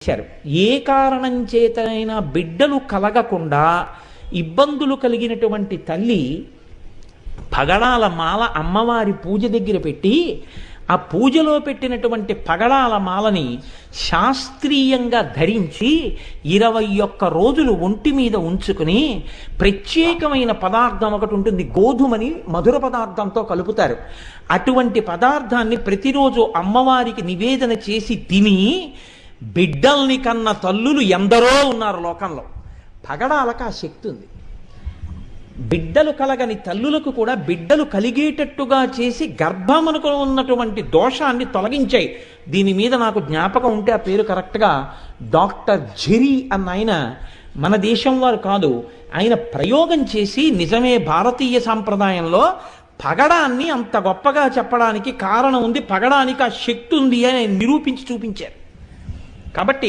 ఇచ్చారు. ఏ కారణం చేతనైనా బిడ్డలు కలగకుండా ఇబ్బందులు కలిగినటువంటి తల్లి పగడాల మాల అమ్మవారి పూజ దగ్గర పెట్టి ఆ పూజలో పెట్టినటువంటి పగడాల మాలని శాస్త్రీయంగా ధరించి 21 రోజులు ఒంటి మీద ఉంచుకుని ప్రత్యేకమైన పదార్థం ఒకటి ఉంటుంది, గోధుమని మధుర పదార్థంతో కలుపుతారు. అటువంటి పదార్థాన్ని ప్రతిరోజు అమ్మవారికి నివేదన చేసి తిని బిడ్డల్ని కన్న తల్లులు ఎందరో ఉన్నారు లోకంలో. పగడాలకు ఆ శక్తి ఉంది. బిడ్డలు కలగని తల్లులకు కూడా బిడ్డలు కలిగేటట్టుగా చేసి గర్భమునకు ఉన్నటువంటి దోషాన్ని తొలగించాయి. దీని మీద నాకు జ్ఞాపకం ఉంటే ఆ పేరు కరెక్ట్గా డాక్టర్ జెరీ అన్న ఆయన, మన దేశం వారు కాదు, ఆయన ప్రయోగం చేసి నిజమే భారతీయ సాంప్రదాయంలో పగడాన్ని అంత గొప్పగా చెప్పడానికి కారణం ఉంది, పగడానికి ఆ శక్తి ఉంది అని నిరూపించి చూపించారు. కాబట్టి